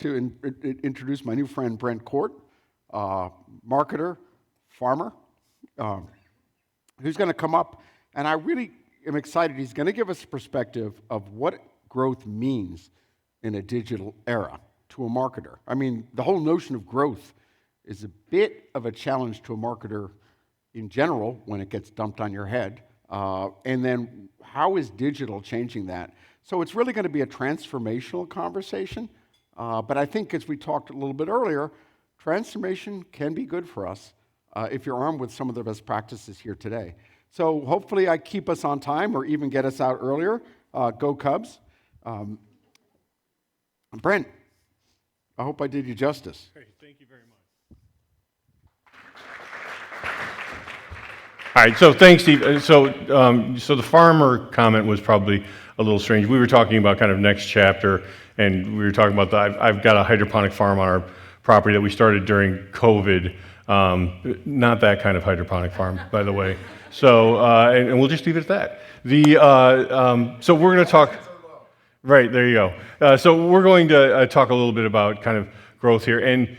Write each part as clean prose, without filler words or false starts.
to introduce my new friend Brent Court, marketer, farmer, who's going to come up, and I really am excited. He's going to give us a perspective of what growth means in a digital era to a marketer. I mean, the whole notion of growth is a bit of a challenge to a marketer in general when it gets dumped on your head. And then how is digital changing that? So it's really going to be a transformational conversation. But I think, as we talked a little bit earlier, transformation can be good for us if you're armed with some of the best practices here today. So hopefully I keep us on time or even get us out earlier. Go Cubs. Brent, I hope I did you justice. Great, thank you very much. All right, so thanks, Steve. So the farmer comment was probably a little strange. We were talking about kind of next chapter, and we were talking about I've got a hydroponic farm on our property that we started during COVID. Not that kind of hydroponic farm, by the way. So, and we'll just leave it at that. So we're going to talk. Right, there you go. So we're going to talk a little bit about kind of growth here. And,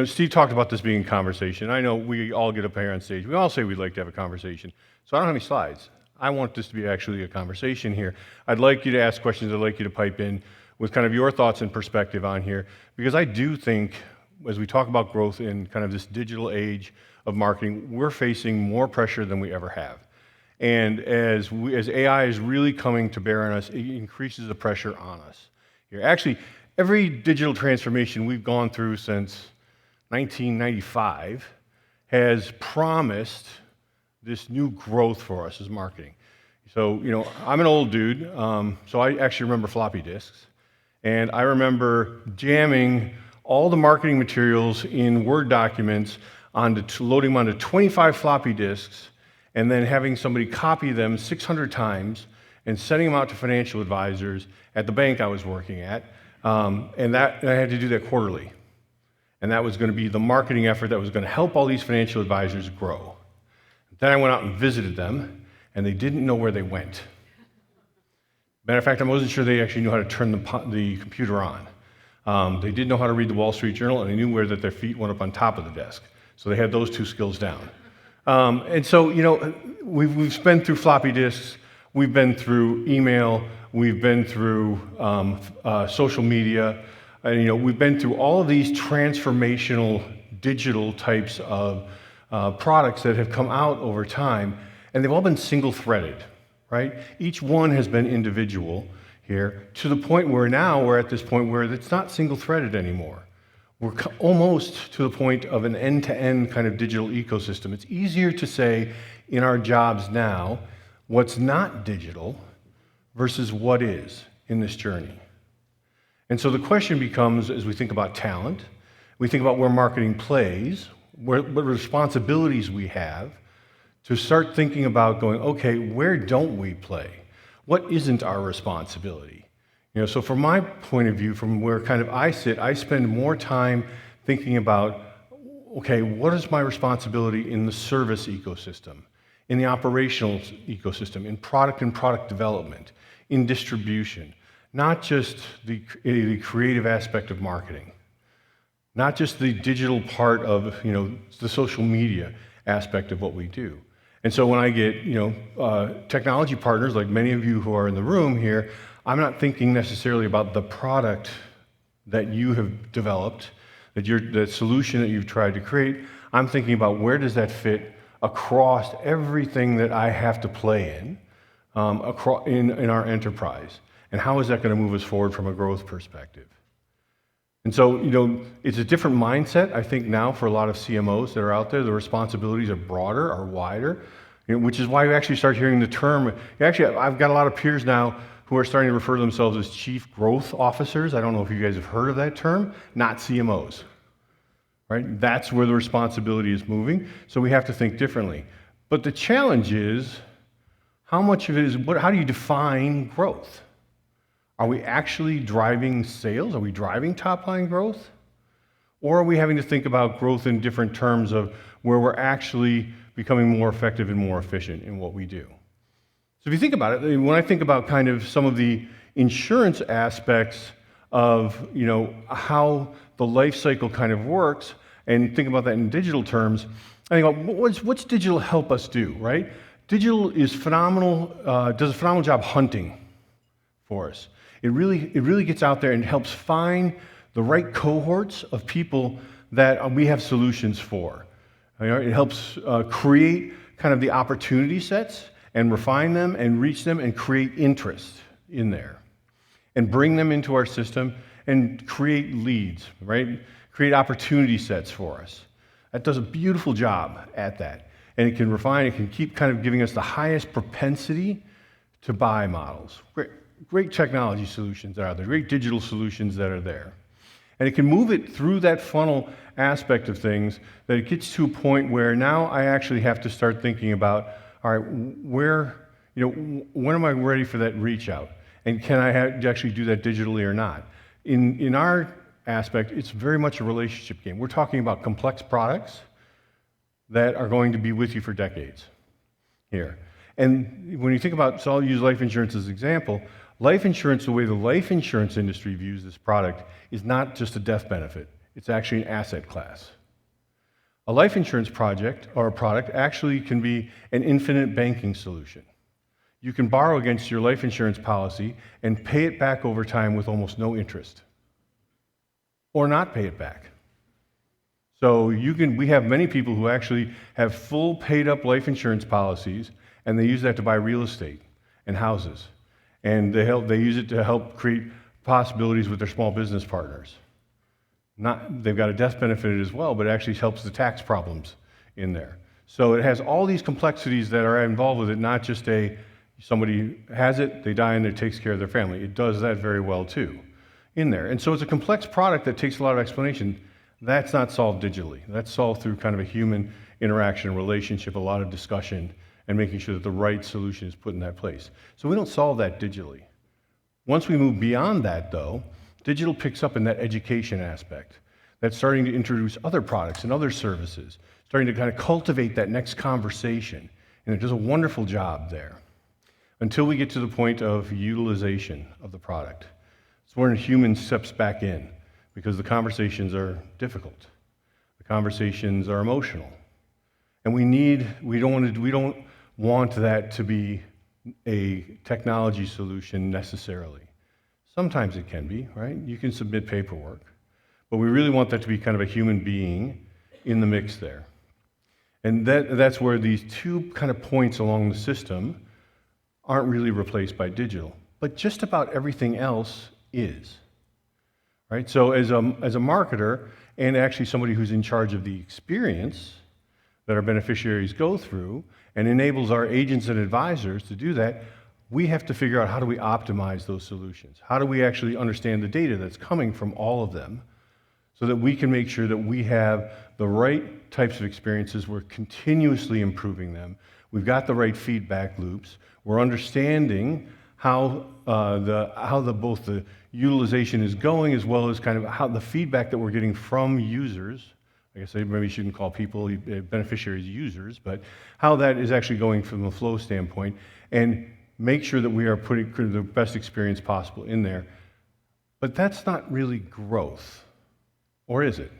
Steve talked about this being a conversation. I know we all get up here on stage. We all say we'd like to have a conversation. So I don't have any slides. I want this to be actually a conversation here. I'd like you to ask questions. I'd like you to pipe in with kind of your thoughts and perspective on here. Because I do think, as we talk about growth in kind of this digital age of marketing, we're facing more pressure than we ever have. And as AI is really coming to bear on us, it increases the pressure on us. Here, actually, every digital transformation we've gone through since 1995 has promised this new growth for us as marketing. So, I'm an old dude, so I actually remember floppy disks. And I remember jamming all the marketing materials in Word documents loading them onto 25 floppy disks, and then having somebody copy them 600 times and sending them out to financial advisors at the bank I was working at. And I had to do that quarterly. And that was going to be the marketing effort that was going to help all these financial advisors grow. Then I went out and visited them, and they didn't know where they went. Matter of fact, I wasn't sure they actually knew how to turn the computer on. They didn't know how to read the Wall Street Journal, and they knew where that their feet went up on top of the desk. So they had those two skills down. And so, we've been through floppy disks, we've been through email, we've been through social media, we've been through all of these transformational digital types of products that have come out over time, and they've all been single-threaded, right? Each one has been individual here, to the point where now we're at this point where it's not single-threaded anymore. We're almost to the point of an end-to-end kind of digital ecosystem. It's easier to say in our jobs now what's not digital versus what is in this journey. And so the question becomes, as we think about talent, we think about where marketing plays, what responsibilities we have, to start thinking about going, okay, where don't we play? What isn't our responsibility? So from my point of view, from where kind of I sit, I spend more time thinking about, okay, what is my responsibility in the service ecosystem, in the operational ecosystem, in product and product development, in distribution, not just the creative aspect of marketing, not just the digital part of, the social media aspect of what we do. And so when I get, technology partners, like many of you who are in the room here, I'm not thinking necessarily about the product that you have developed, the solution that you've tried to create. I'm thinking about where does that fit across everything that I have to play in our enterprise, and how is that going to move us forward from a growth perspective? And so, it's a different mindset, I think, now for a lot of CMOs that are out there. The responsibilities are broader, are wider, which is why you actually start hearing the term. Actually, I've got a lot of peers now who are starting to refer to themselves as chief growth officers. I don't know if you guys have heard of that term, not CMOs, right? That's where the responsibility is moving, so we have to think differently. But the challenge is, how much of it is, how do you define growth? Are we actually driving sales? Are we driving top-line growth? Or are we having to think about growth in different terms of where we're actually becoming more effective and more efficient in what we do? So if you think about it, when I think about kind of some of the insurance aspects of how the life cycle kind of works, and think about that in digital terms. I think about what's digital help us do, right? Digital is phenomenal, does a phenomenal job hunting for us. It really gets out there and helps find the right cohorts of people that we have solutions for. It helps create kind of the opportunity sets and refine them and reach them and create interest in there and bring them into our system and create leads, right? Create opportunity sets for us. That does a beautiful job at that. And it can refine, it can keep kind of giving us the highest propensity to buy models. Great technology solutions that are there, great digital solutions that are there. And it can move it through that funnel aspect of things that it gets to a point where now I actually have to start thinking about, all right, when am I ready for that reach out? And can I actually do that digitally or not? In our aspect, it's very much a relationship game. We're talking about complex products that are going to be with you for decades here. And when you think about, so I'll use life insurance as an example, life insurance, the way the life insurance industry views this product is not just a death benefit, it's actually an asset class. A life insurance project or a product actually can be an infinite banking solution. You can borrow against your life insurance policy and pay it back over time with almost no interest, or not pay it back. So we have many people who actually have full paid up life insurance policies, and they use that to buy real estate and houses. And they use it to help create possibilities with their small business partners. They've got a death benefit as well, but it actually helps the tax problems in there. So it has all these complexities that are involved with it, not just somebody has it, they die, and it takes care of their family. It does that very well too in there. And so it's a complex product that takes a lot of explanation. That's not solved digitally. That's solved through kind of a human interaction, relationship, a lot of discussion, and making sure that the right solution is put in that place. So we don't solve that digitally. Once we move beyond that, though, digital picks up in that education aspect. That's starting to introduce other products and other services, starting to kind of cultivate that next conversation. And it does a wonderful job there until we get to the point of utilization of the product. It's when a human steps back in because the conversations are difficult. The conversations are emotional. And we don't want that to be a technology solution necessarily. Sometimes it can be, right? You can submit paperwork. But we really want that to be kind of a human being in the mix there. And that's where these two kind of points along the system aren't really replaced by digital. But just about everything else is. Right? So as a marketer, and actually somebody who's in charge of the experience that our beneficiaries go through, and enables our agents and advisors to do that, we have to figure out how do we optimize those solutions? How do we actually understand the data that's coming from all of them so that we can make sure that we have the right types of experiences, we're continuously improving them, we've got the right feedback loops, we're understanding how both the utilization is going as well as kind of how the feedback that we're getting from users. I guess I maybe shouldn't call people beneficiaries users, but how that is actually going from a flow standpoint, and make sure that we are putting the best experience possible in there. But that's not really growth, or is it?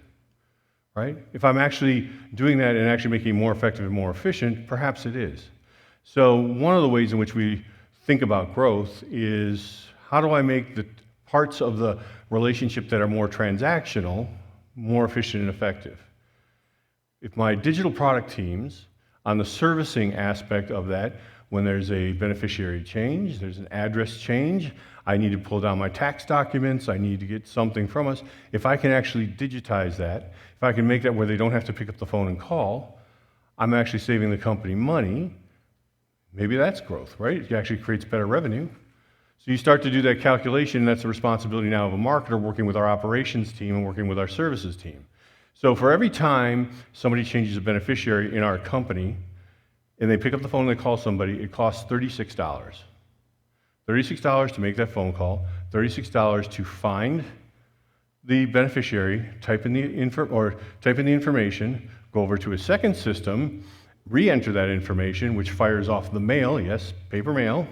Right? If I'm actually doing that and actually making it more effective and more efficient, perhaps it is. So one of the ways in which we think about growth is how do I make the parts of the relationship that are more transactional more efficient and effective? If my digital product teams, on the servicing aspect of that, when there's a beneficiary change, there's an address change, I need to pull down my tax documents, I need to get something from us, if I can actually digitize that, if I can make that where they don't have to pick up the phone and call, I'm actually saving the company money. Maybe that's growth, right? It actually creates better revenue. So you start to do that calculation, and that's the responsibility now of a marketer working with our operations team and working with our services team. So for every time somebody changes a beneficiary in our company, and they pick up the phone and they call somebody, it costs $36. $36 to make that phone call, $36 to find the beneficiary, type in the information, go over to a second system, re-enter that information, which fires off the mail, yes, paper mail,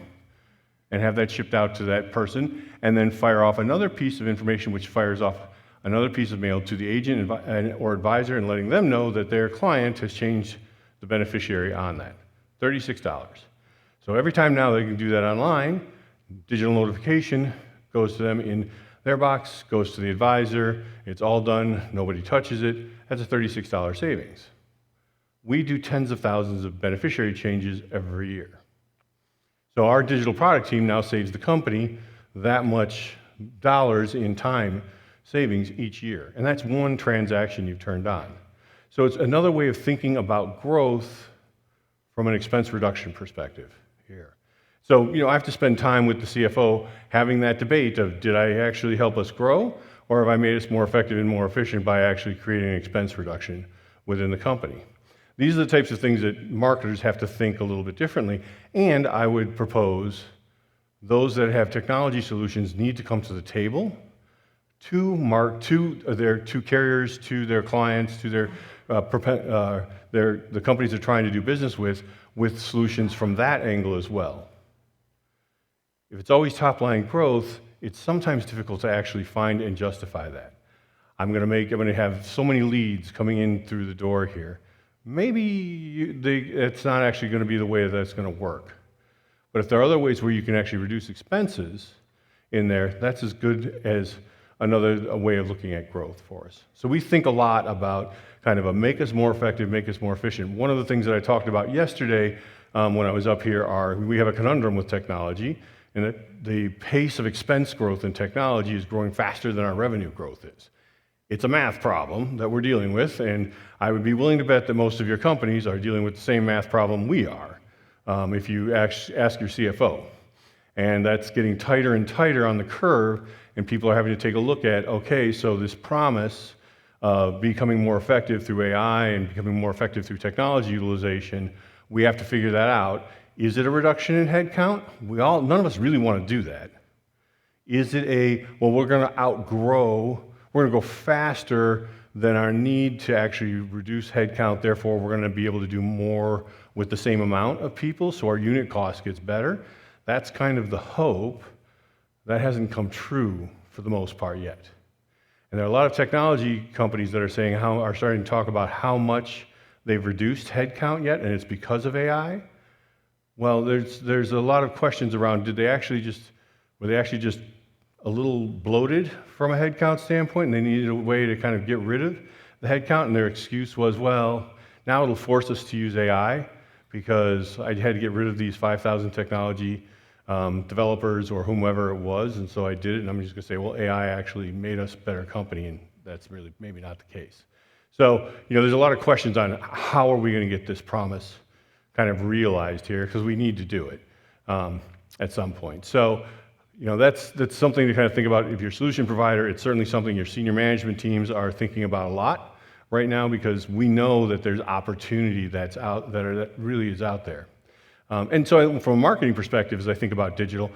and have that shipped out to that person, and then fire off another piece of information which fires off another piece of mail to the agent or advisor and letting them know that their client has changed the beneficiary on that. $36. So every time now they can do that online, digital notification goes to them in their box, goes to the advisor, it's all done, nobody touches it. That's a $36 savings. We do tens of thousands of beneficiary changes every year. So our digital product team now saves the company that much dollars in time savings each year. And that's one transaction you've turned on. So it's another way of thinking about growth from an expense reduction perspective here. So, I have to spend time with the CFO having that debate of, did I actually help us grow, or have I made us more effective and more efficient by actually creating an expense reduction within the company? These are the types of things that marketers have to think a little bit differently, and I would propose those that have technology solutions need to come to the table to carriers, to their clients, to the companies they're trying to do business with solutions from that angle as well. If it's always top-line growth, it's sometimes difficult to actually find and justify that. I'm going to have so many leads coming in through the door here. Maybe it's not actually going to be the way that's going to work. But if there are other ways where you can actually reduce expenses in there, that's as good as another way of looking at growth for us. So we think a lot about kind of a make us more effective, make us more efficient. One of the things that I talked about yesterday when I was up here we have a conundrum with technology, and that the pace of expense growth in technology is growing faster than our revenue growth is. It's a math problem that we're dealing with, and I would be willing to bet that most of your companies are dealing with the same math problem we are, if you ask your CFO. And that's getting tighter and tighter on the curve, and people are having to take a look at, okay, so this promise of becoming more effective through AI and becoming more effective through technology utilization, we have to figure that out. Is it a reduction in headcount? None of us really want to do that. Is it we're going to go faster than our need to actually reduce headcount, therefore we're going to be able to do more with the same amount of people, so our unit cost gets better? That's kind of the hope. That hasn't come true for the most part yet. And there are a lot of technology companies that are starting to talk about how much they've reduced headcount yet, and it's because of AI. Well, there's a lot of questions around, were they actually just a little bloated from a headcount standpoint, and they needed a way to kind of get rid of the headcount, and their excuse was, well, now it'll force us to use AI because I had to get rid of these 5,000 technology developers or whomever it was, and so I did it, and I'm just going to say, well, AI actually made us a better company, and that's really maybe not the case. So, there's a lot of questions on how are we going to get this promise kind of realized here, because we need to do it at some point. So, that's something to kind of think about. If you're a solution provider, it's certainly something your senior management teams are thinking about a lot right now, because we know that there's opportunity that really is out there. And so from a marketing perspective, as I think about digital,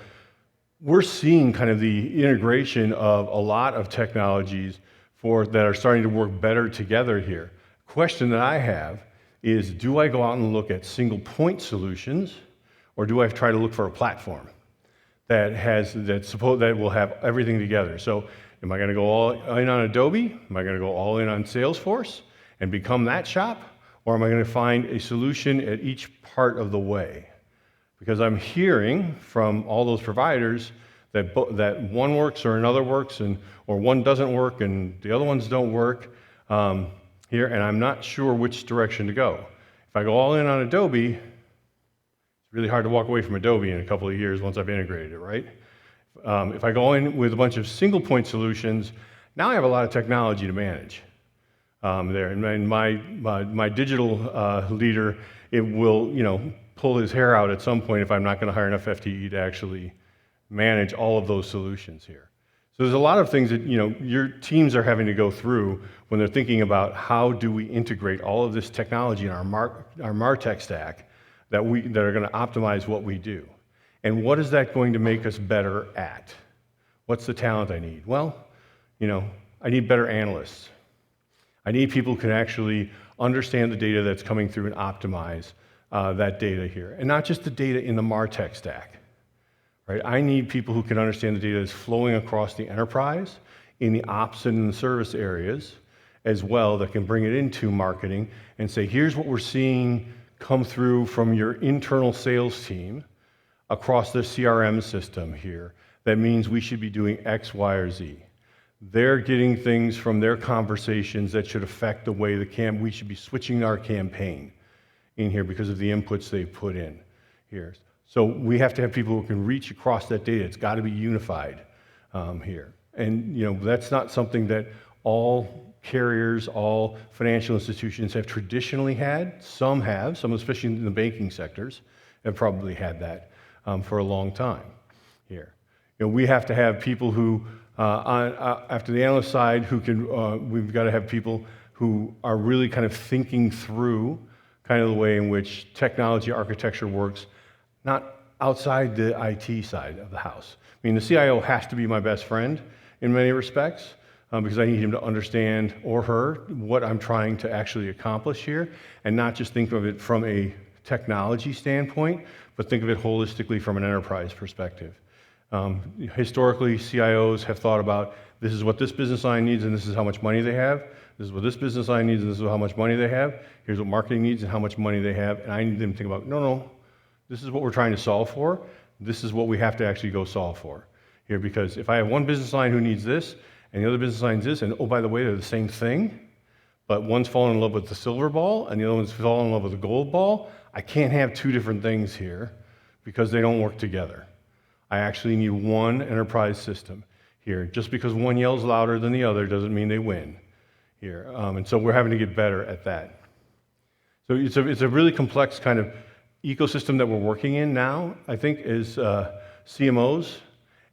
we're seeing kind of the integration of a lot of technologies that are starting to work better together here. Question that I have is, do I go out and look at single point solutions, or do I try to look for a platform that will have everything together? So am I going to go all in on Adobe? Am I going to go all in on Salesforce and become that shop? Or am I going to find a solution at each part of the way? Because I'm hearing from all those providers that one works or another works, or one doesn't work and the other ones don't work here, and I'm not sure which direction to go. If I go all in on Adobe, it's really hard to walk away from Adobe in a couple of years once I've integrated it, right? If I go in with a bunch of single point solutions, now I have a lot of technology to manage there. And my digital leader, it will pull his hair out at some point if I'm not going to hire enough FTE to actually manage all of those solutions here. So there's a lot of things that your teams are having to go through when they're thinking about how do we integrate all of this technology in our MarTech stack that are going to optimize what we do. And what is that going to make us better at? What's the talent I need? Well, I need better analysts. I need people who can actually understand the data that's coming through and optimize that data here. And not just the data in the MarTech stack. right? I need people who can understand the data that's flowing across the enterprise in the ops and in the service areas as well, that can bring it into marketing and say, here's what we're seeing come through from your internal sales team across the CRM system here. That means we should be doing X, Y, or Z. They're getting things from their conversations that should affect the way we should be switching our campaign in here because of the inputs they've put in here. So we have to have people who can reach across that data. It's got to be unified here. And that's not something that all carriers, all financial institutions have traditionally had. Some have, some especially in the banking sectors, have probably had that for a long time here. We have to have people who, after the analyst side, who can, we've got to have people who are really kind of thinking through kind of the way in which technology architecture works, not outside the IT side of the house. I mean, the CIO has to be my best friend in many respects, because I need him to understand, or her, what I'm trying to actually accomplish here, and not just think of it from a technology standpoint, but think of it holistically from an enterprise perspective. Historically, CIOs have thought about, this is what this business line needs and this is how much money they have. This is what this business line needs and this is how much money they have. Here's what marketing needs and how much money they have. And I need them to think about, no, this is what we're trying to solve for. This is what we have to actually go solve for here. Because if I have one business line who needs this and the other business line needs this, and oh, by the way, they're the same thing, but one's fallen in love with the silver ball and the other one's fallen in love with the gold ball, I can't have two different things here because they don't work together. I actually need one enterprise system here. Just because one yells louder than the other doesn't mean they win here. And so we're having to get better at that. So it's a really complex kind of ecosystem that we're working in now, I think, as CMOs.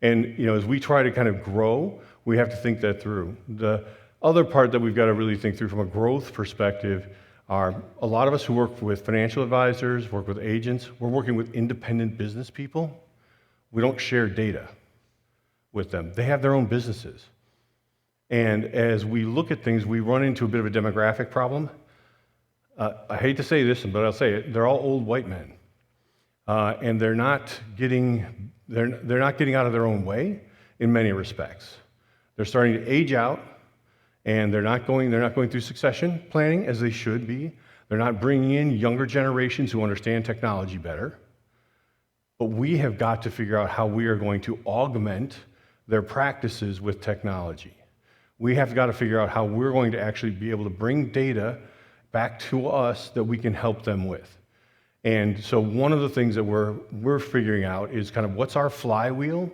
And as we try to kind of grow, we have to think that through. The other part that we've got to really think through from a growth perspective are a lot of us who work with financial advisors, work with agents, we're working with independent business people. We don't share data with them. They have their own businesses. And as we look at things, we run into a bit of a demographic problem. I hate to say this, but I'll say it. They're all old white men. And they're not getting out of their own way in many respects. They're starting to age out, and they're not going through succession planning as they should be. They're not bringing in younger generations who understand technology better. But we have got to figure out how we are going to augment their practices with technology. We have got to figure out how we're going to actually be able to bring data back to us that we can help them with. And so one of the things that we're figuring out is kind of what's our flywheel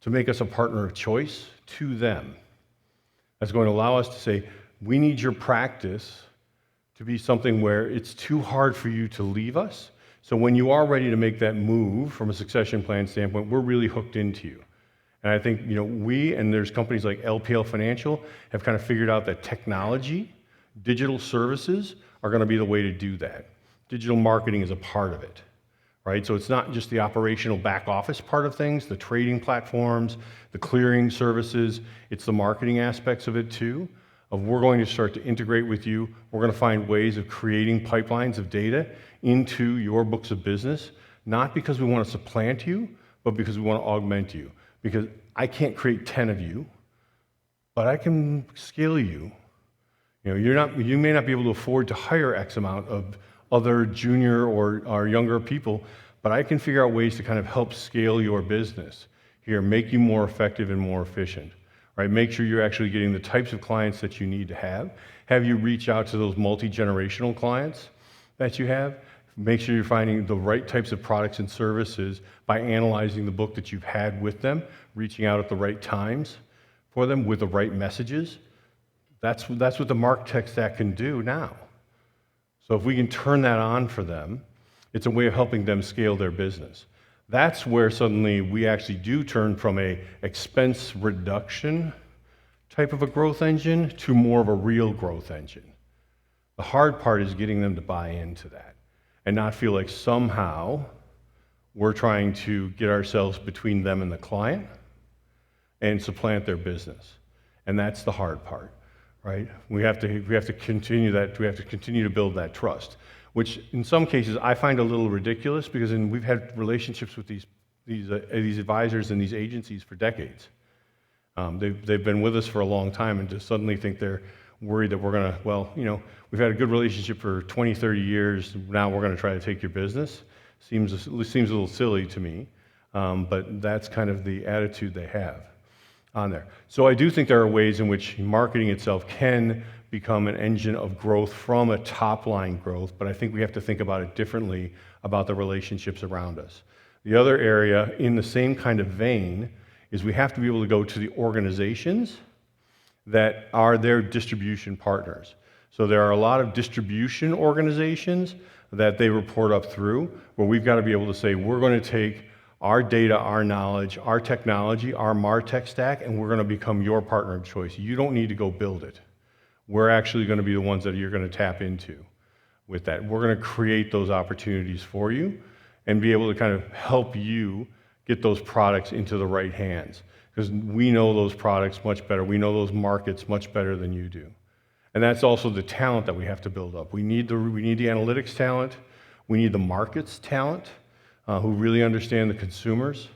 to make us a partner of choice to them. That's going to allow us to say, we need your practice to be something where it's too hard for you to leave us. So when you are ready to make that move from a succession plan standpoint, we're really hooked into you. And I think we, and there's companies like LPL Financial, have kind of figured out that technology, digital services are going to be the way to do that. Digital marketing is a part of it, right? So it's not just the operational back office part of things, the trading platforms, the clearing services, it's the marketing aspects of it too. We're going to start to integrate with you. We're going to find ways of creating pipelines of data into your books of business, not because we want to supplant you, but because we want to augment you. Because I can't create 10 of you, but I can scale you. You may not be able to afford to hire X amount of other junior or younger people, but I can figure out ways to kind of help scale your business here, make you more effective and more efficient. Right? Make sure you're actually getting the types of clients that you need to have you reach out to those multi-generational clients that you have. Make sure you're finding the right types of products and services by analyzing the book that you've had with them, reaching out at the right times for them with the right messages. That's what the MarTech stack can do now. So if we can turn that on for them, it's a way of helping them scale their business. That's where suddenly we actually do turn from a expense reduction type of a growth engine to more of a real growth engine. The hard part is getting them to buy into that and not feel like somehow we're trying to get ourselves between them and the client and supplant their business. And that's the hard part, right? We have to continue that. We have to continue to build that trust, which in some cases I find a little ridiculous because we've had relationships with these these advisors and these agencies for decades. They've been with us for a long time, and to suddenly think they're worried that we're going to, well, we've had a good relationship for 20, 30 years, now we're going to try to take your business, seems a little silly to me, but that's kind of the attitude they have on there. So I do think there are ways in which marketing itself can become an engine of growth from a top-line growth, but I think we have to think about it differently about the relationships around us. The other area in the same kind of vein is we have to be able to go to the organizations that are their distribution partners. So there are a lot of distribution organizations that they report up through where we've got to be able to say, we're going to take our data, our knowledge, our technology, our MarTech stack, and we're going to become your partner of choice. You don't need to go build it. We're actually going to be the ones that you're going to tap into with that. We're going to create those opportunities for you and be able to kind of help you get those products into the right hands, because we know those products much better. We know those markets much better than you do. And that's also the talent that we have to build up. We need the analytics talent. We need the markets talent who really understand the consumers.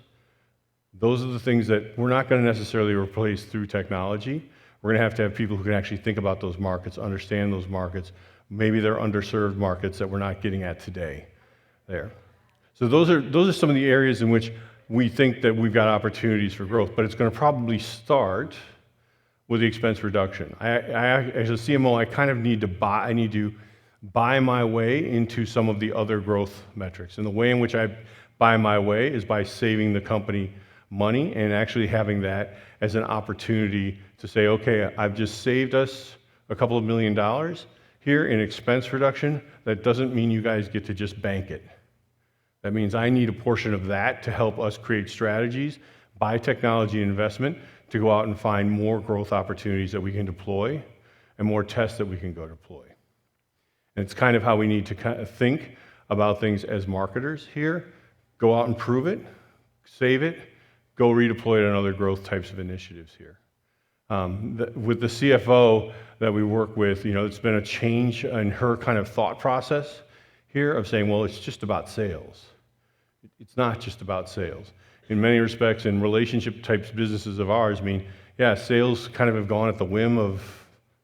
Those are the things that we're not going to necessarily replace through technology. We're going to have people who can actually think about those markets, understand those markets. Maybe they're underserved markets that we're not getting at today there. So those are some of the areas in which we think that we've got opportunities for growth, but it's going to probably start with the expense reduction. As a CMO, I kind of need to buy my way into some of the other growth metrics. And the way in which I buy my way is by saving the company money and actually having that as an opportunity to say, okay, I've just saved us a couple of $1 million here in expense reduction. That doesn't mean you guys get to just bank it. That means I need a portion of that to help us create strategies, buy technology and investment to go out and find more growth opportunities that we can deploy and more tests that we can go deploy. And it's kind of how we need to kind of think about things as marketers here. Go out and prove it, save it, go redeploy it on other growth types of initiatives here. With the CFO that we work with, it's been a change in her kind of thought process here of saying, well, it's just about sales. It's not just about sales. In many respects, in relationship types businesses of ours, sales kind of have gone at the whim of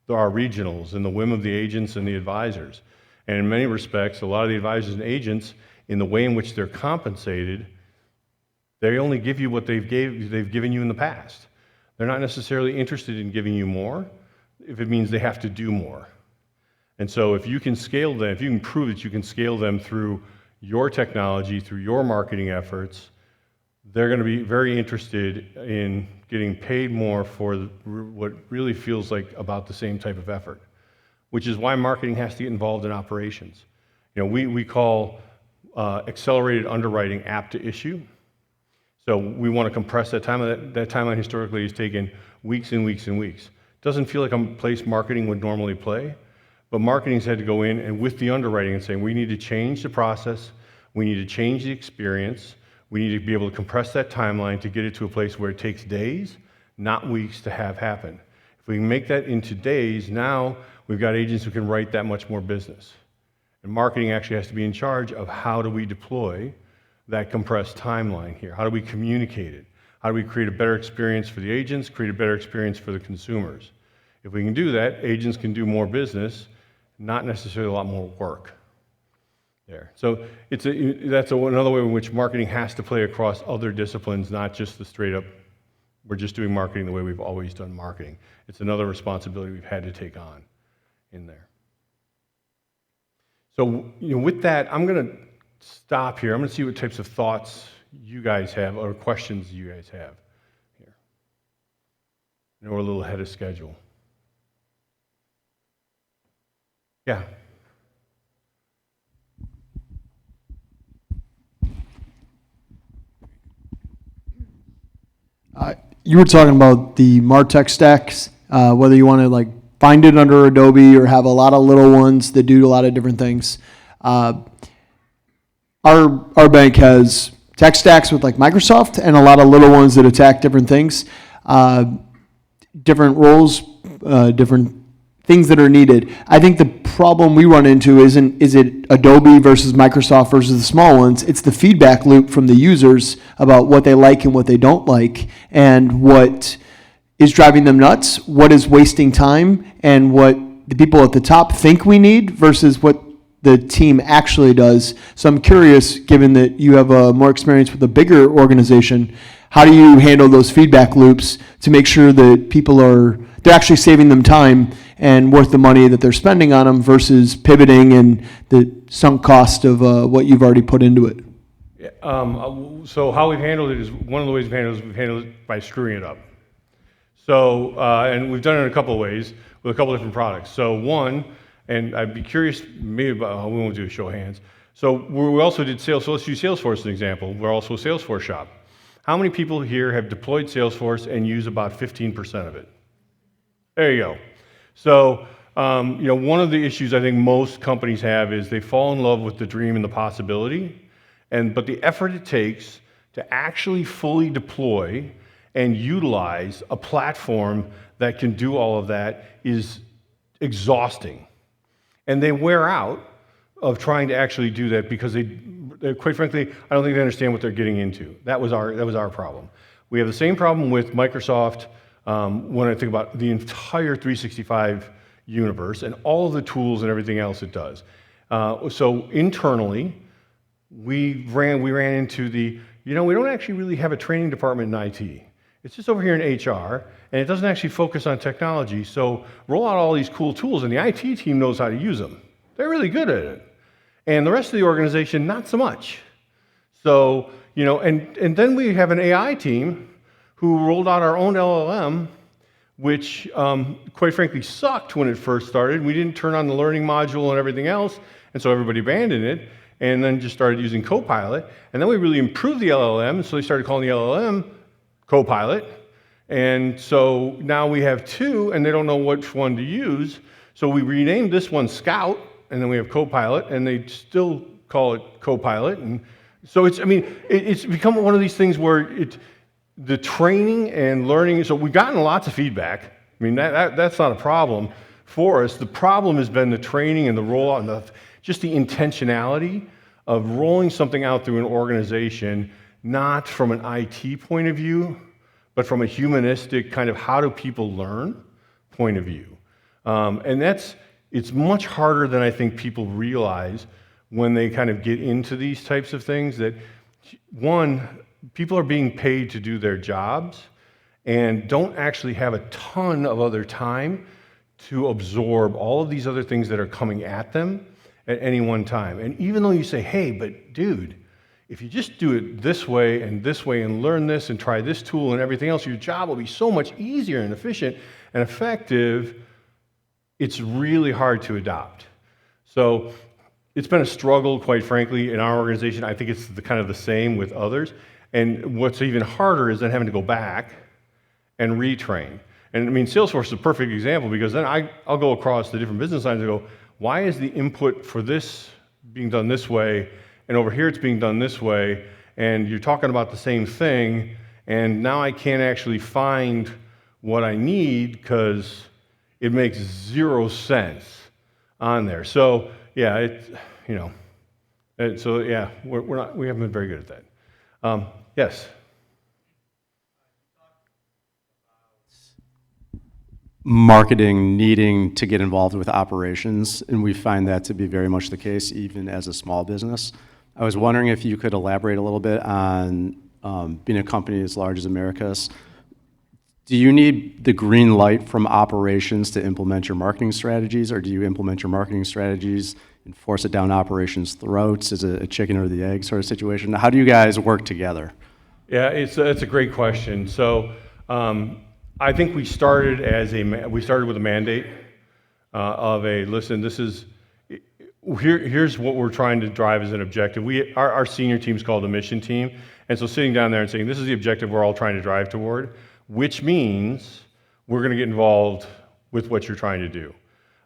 our regionals and the whim of the agents and the advisors. And in many respects, a lot of the advisors and agents, in the way in which they're compensated, they only give you what they've given you in the past. They're not necessarily interested in giving you more if it means they have to do more. And so if you can scale them, if you can prove that you can scale them through your technology, through your marketing efforts, they're going to be very interested in getting paid more for what really feels like about the same type of effort, which is why marketing has to get involved in operations. We call accelerated underwriting app to issue. So we want to compress that timeline. That timeline historically has taken weeks and weeks and weeks. Doesn't feel like a place marketing would normally play, but marketing's had to go in and with the underwriting and saying, we need to change the process, we need to change the experience, we need to be able to compress that timeline to get it to a place where it takes days, not weeks to have happen. If we can make that into days, now we've got agents who can write that much more business. And marketing actually has to be in charge of how do we deploy that compressed timeline here? How do we communicate it? How do we create a better experience for the agents, create a better experience for the consumers? If we can do that, agents can do more business, not necessarily a lot more work there. So that's another way in which marketing has to play across other disciplines, not just the straight up, we're just doing marketing the way we've always done marketing. It's another responsibility we've had to take on in there. So with that, I'm going to stop here. I'm going to see what types of thoughts you guys have or questions you guys have here. I know we're a little ahead of schedule. Yeah. You were talking about the MarTech stacks, whether you want to find it under Adobe or have a lot of little ones that do a lot of different things. Our bank has tech stacks with Microsoft and a lot of little ones that attack different things, different roles, different things that are needed. I think the problem we run into is it Adobe versus Microsoft versus the small ones. It's the feedback loop from the users about what they like and what they don't like, and what is driving them nuts, what is wasting time, and what the people at the top think we need versus what the team actually does. So I'm curious, given that you have more experience with a bigger organization, how do you handle those feedback loops to make sure that they're actually saving them time and worth the money that they're spending on them versus pivoting and the sunk cost of what you've already put into it? So how we've handled it is, one of the ways we've handled it by screwing it up. So, and we've done it in a couple of ways with a couple of different products. So one, and I'd be curious maybe about how we won't do a show of hands. So we also did sales, so let's use Salesforce as an example. We're also a Salesforce shop. How many people here have deployed Salesforce and use about 15% of it? There you go. So, one of the issues I think most companies have is they fall in love with the dream and the possibility, but the effort it takes to actually fully deploy and utilize a platform that can do all of that is exhausting. And they wear out of trying to actually do that because they quite frankly, I don't think they understand what they're getting into. That was our problem. We have the same problem with Microsoft when I think about the entire 365 universe and all of the tools and everything else it does. So internally, we ran into we don't actually really have a training department in IT. It's just over here in HR, and it doesn't actually focus on technology. So roll out all these cool tools, and the IT team knows how to use them. They're really good at it. And the rest of the organization, not so much. So, and then we have an AI team who rolled out our own LLM, which quite frankly sucked when it first started. We didn't turn on the learning module and everything else, and so everybody abandoned it, and then just started using Copilot. And then we really improved the LLM, so they started calling the LLM Copilot. And so now we have two, and they don't know which one to use. So we renamed this one Scout, and then we have Copilot, and they still call it Copilot. And so it's become one of these things where the training and learning, so we've gotten lots of feedback. I mean, that's not a problem for us. The problem has been the training and the rollout and just the intentionality of rolling something out through an organization, not from an IT point of view, but from a humanistic kind of how do people learn point of view. And it's much harder than I think people realize when they kind of get into these types of things, that one, people are being paid to do their jobs and don't actually have a ton of other time to absorb all of these other things that are coming at them at any one time. And even though you say, hey, but dude, if you just do it this way and learn this and try this tool and everything else, your job will be so much easier and efficient and effective, it's really hard to adopt. So it's been a struggle, quite frankly, in our organization. I think it's kind of the same with others. And what's even harder is then having to go back and retrain. And I mean, Salesforce is a perfect example, because then I'll go across the different business lines and go, why is the input for this being done this way, and over here it's being done this way, and you're talking about the same thing, and now I can't actually find what I need because it makes zero sense on there. So yeah, we haven't been very good at that. Yes. Marketing needing to get involved with operations, and we find that to be very much the case even as a small business. I was wondering if you could elaborate a little bit on being a company as large as Americas. Do you need the green light from operations to implement your marketing strategies, or do you implement your marketing strategies and force it down operations' throats? Is it a chicken or the egg sort of situation? How do you guys work together? Yeah, it's a great question. So I think we started with a mandate of here's what we're trying to drive as an objective. Our senior team's called a mission team, and so sitting down there and saying, this is the objective we're all trying to drive toward, which means we're going to get involved with what you're trying to do.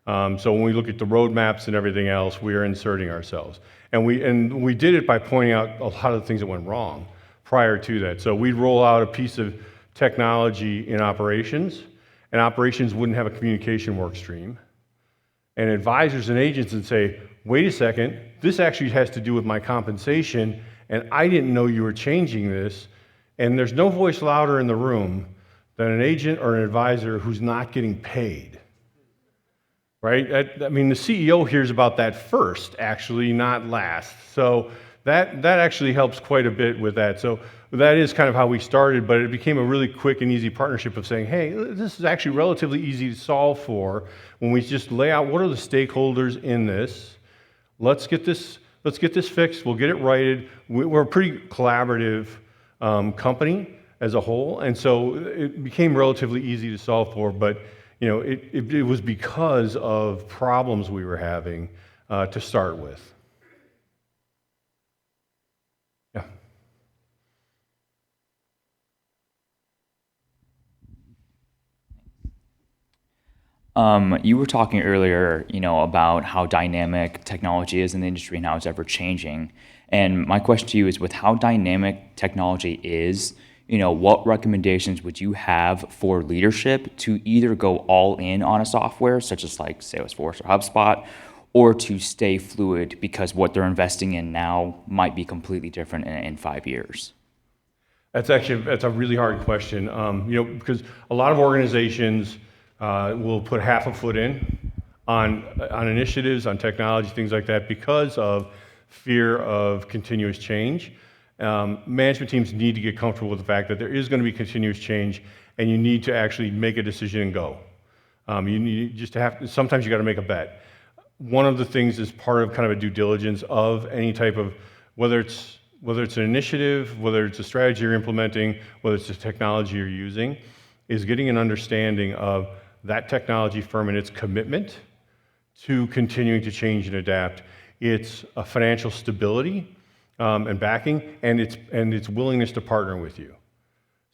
So when we look at the roadmaps and everything else, we are inserting ourselves. And we did it by pointing out a lot of the things that went wrong prior to that. So we'd roll out a piece of technology in operations, and operations wouldn't have a communication work stream. and advisors and agents and say, wait a second, this actually has to do with my compensation, and I didn't know you were changing this. And there's no voice louder in the room than an agent or an advisor who's not getting paid, right? I mean, the CEO hears about that first, actually, not last. So that actually helps quite a bit with that. So that is kind of how we started, but it became a really quick and easy partnership of saying, hey, this is actually relatively easy to solve for when we just lay out what are the stakeholders in this. Let's get this fixed. We'll get it righted. We're a pretty collaborative company as a whole, and so it became relatively easy to solve for. But it was because of problems we were having to start with. Yeah. You were talking earlier, about how dynamic technology is in the industry and how it's ever changing. And my question to you is, with how dynamic technology is, what recommendations would you have for leadership to either go all in on a software, such as like Salesforce or HubSpot, or to stay fluid because what they're investing in now might be completely different in 5 years? That's a really hard question, because a lot of organizations will put half a foot in on initiatives, on technology, things like that, because of fear of continuous change. Management teams need to get comfortable with the fact that there is going to be continuous change, and you need to actually make a decision and go. Sometimes you got to make a bet. One of the things is part of kind of a due diligence of any type of, whether it's an initiative, whether it's a strategy you're implementing, whether it's a technology you're using, is getting an understanding of that technology firm and its commitment to continuing to change and adapt, its financial stability and backing, and its willingness to partner with you.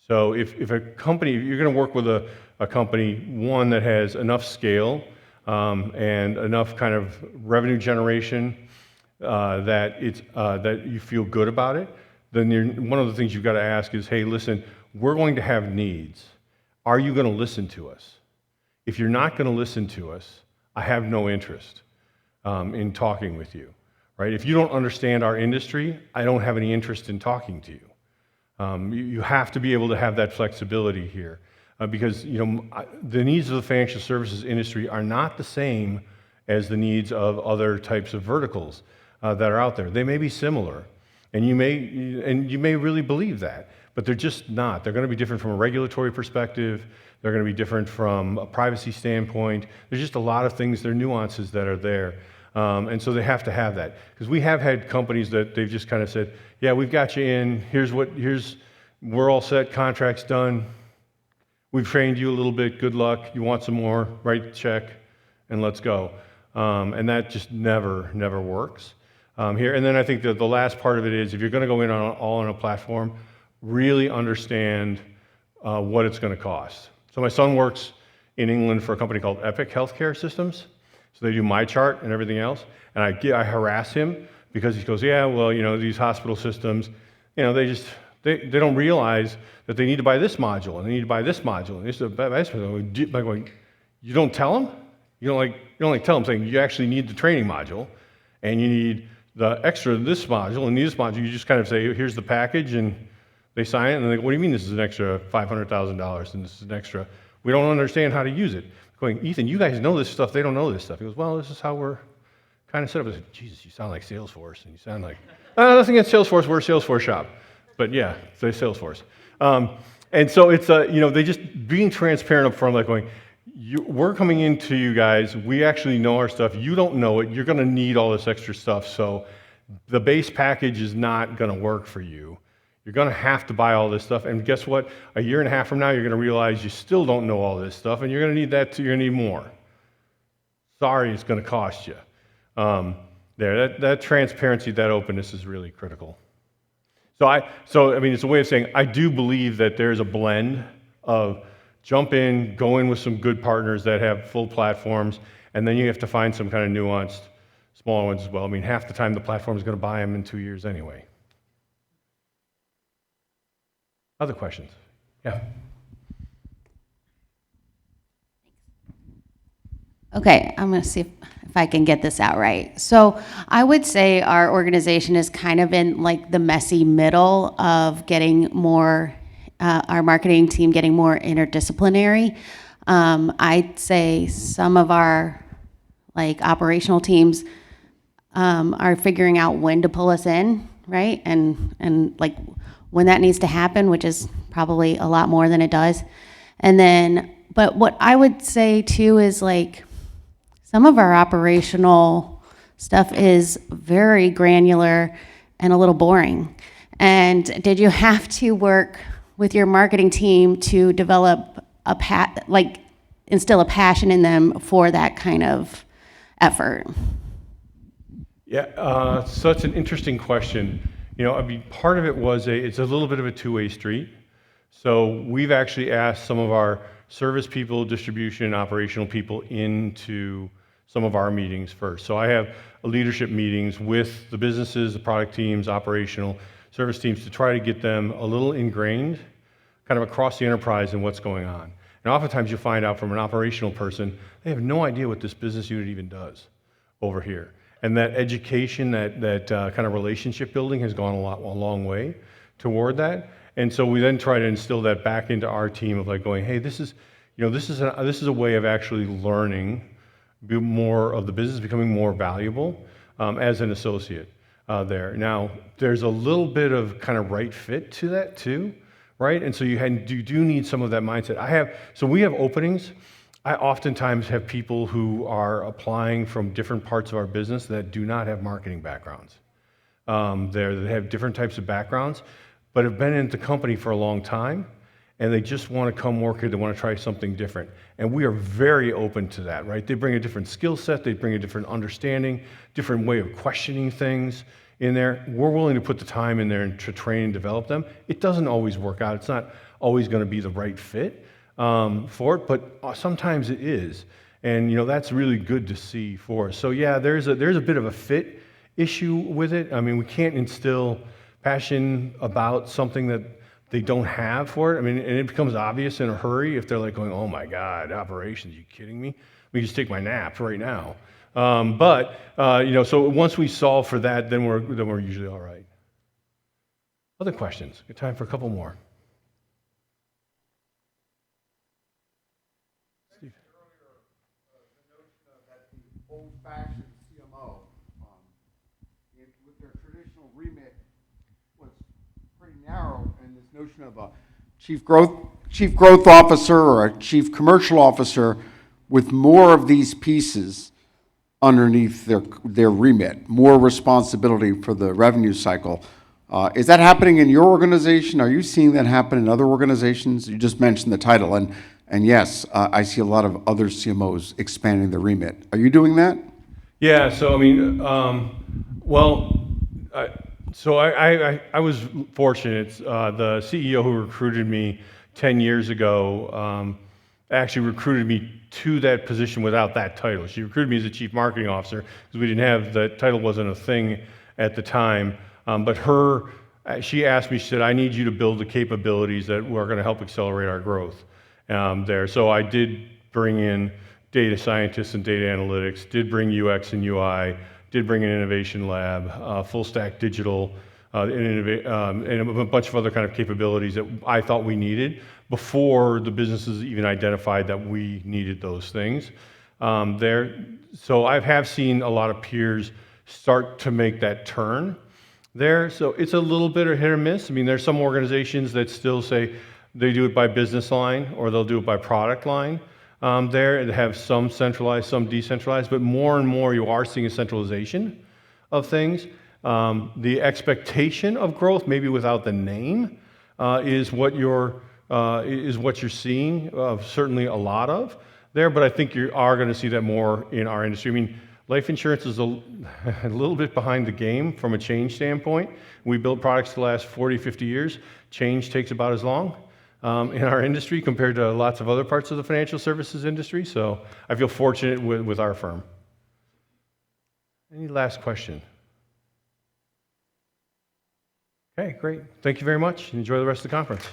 So if you're going to work with a company, one that has enough scale and enough kind of revenue generation that you feel good about it, then one of the things you've got to ask is, hey, listen, we're going to have needs. Are you going to listen to us? If you're not going to listen to us, I have no interest in talking with you, right? If you don't understand our industry, I don't have any interest in talking to you. You have to be able to have that flexibility here because the needs of the financial services industry are not the same as the needs of other types of verticals that are out there. They may be similar, and you may really believe that, but they're just not. They're going to be different from a regulatory perspective. They're going to be different from a privacy standpoint. There's just a lot of things, there are nuances that are there. And so they have to have that. Because we have had companies that they've just kind of said, yeah, we've got you in, we're all set, contract's done. We've trained you a little bit, good luck. You want some more, write the check, and let's go. And that just never works here. And then I think that the last part of it is, if you're going to go in all on a platform, really understand what it's going to cost. So my son works in England for a company called Epic Healthcare Systems. So they do my chart and everything else. And I harass him because he goes, yeah, well, these hospital systems, they don't realize that they need to buy this module and they need to buy this module and they need to buy this module. By going, you don't tell them? You don't tell them, saying you actually need the training module and you need the extra this module and this module. You just kind of say, here's the package, and they sign it, and they go, what do you mean this is an extra $500,000 and this is an extra? We don't understand how to use it. Going, Ethan, you guys know this stuff. They don't know this stuff. He goes, well, this is how we're kind of set up. I said, Jesus, you sound like Salesforce, and you sound like, nothing against Salesforce. We're a Salesforce shop. But yeah, say Salesforce. And so it's, they just being transparent up front, like going, we're coming into you guys. We actually know our stuff. You don't know it. You're going to need all this extra stuff. So the base package is not going to work for you. You're going to have to buy all this stuff. And guess what? A year and a half from now, you're going to realize you still don't know all this stuff, and you're going to need that too. You're going to need more. Sorry, it's going to cost you. That transparency, that openness is really critical. So it's a way of saying I do believe that there's a blend of jump in, go in with some good partners that have full platforms, and then you have to find some kind of nuanced smaller ones as well. I mean, half the time the platform is going to buy them in 2 years anyway. Other questions? Yeah. Okay, I'm going to see if if I can get this out right. So I would say our organization is kind of in like the messy middle of getting more, our marketing team getting more interdisciplinary. I'd say some of our like operational teams are figuring out when to pull us in, right? And like when that needs to happen, which is probably a lot more than it does. And then, but what I would say too is like some of our operational stuff is very granular and a little boring. And did you have to work with your marketing team to develop instill a passion in them for that kind of effort? Yeah, such an interesting question. You know, I mean, part of it was it's a little bit of a two-way street. So we've actually asked some of our service people, distribution, and operational people into some of our meetings first. So I have leadership meetings with the businesses, the product teams, operational, service teams to try to get them a little ingrained kind of across the enterprise in what's going on. And oftentimes you'll find out from an operational person, they have no idea what this business unit even does over here. And that education, that kind of relationship building has gone a long way toward that. And so we then try to instill that back into our team of like going, hey, this is a way of actually learning more of the business, becoming more valuable as an associate there. Now, there's a little bit of kind of right fit to that too, right? And so you do need some of that mindset. So we have openings. I oftentimes have people who are applying from different parts of our business that do not have marketing backgrounds. They have different types of backgrounds, but have been in the company for a long time, and they just want to come work here. They want to try something different. And we are very open to that, right? They bring a different skill set. They bring a different understanding, different way of questioning things in there. We're willing to put the time in there and to train and develop them. It doesn't always work out. It's not always going to be the right fit for it, but sometimes it is. And, you know, that's really good to see for us. So, yeah, there's a bit of a fit issue with it. I mean, we can't instill passion about something that they don't have for it. I mean, and it becomes obvious in a hurry if they're like going, oh my God, operations, you kidding me? Let me just take my nap right now. You know, so once we solve for that, then we're usually all right. Other questions? Good time for a couple more. Steve. Old-fashioned CMO, with their traditional remit, was pretty narrow, and this notion of a chief growth officer or a chief commercial officer with more of these pieces underneath their remit, more responsibility for the revenue cycle. Is that happening in your organization? Are you seeing that happen in other organizations? You just mentioned the title, and yes, I see a lot of other CMOs expanding the remit. Are you doing that? Yeah, so I mean, so I was fortunate. The CEO who recruited me 10 years ago actually recruited me to that position without that title. She recruited me as a chief marketing officer because we didn't have, that title wasn't a thing at the time. But she asked me, she said, I need you to build the capabilities that are going to help accelerate our growth there. So I did bring in data scientists and data analytics, did bring UX and UI, did bring an innovation lab, full stack digital, and a bunch of other kind of capabilities that I thought we needed before the businesses even identified that we needed those things there. So I have seen a lot of peers start to make that turn there. So it's a little bit of hit or miss. I mean, there's some organizations that still say they do it by business line or they'll do it by product line there, and have some centralized, some decentralized, but more and more you are seeing a centralization of things. The expectation of growth, maybe without the name, is what you're seeing, certainly a lot of there. But I think you are going to see that more in our industry. I mean, life insurance is a little bit behind the game from a change standpoint. We build products to last 40, 50 years. Change takes about as long in our industry compared to lots of other parts of the financial services industry. So I feel fortunate with our firm. Any last question? Okay, great. Thank you very much. Enjoy the rest of the conference.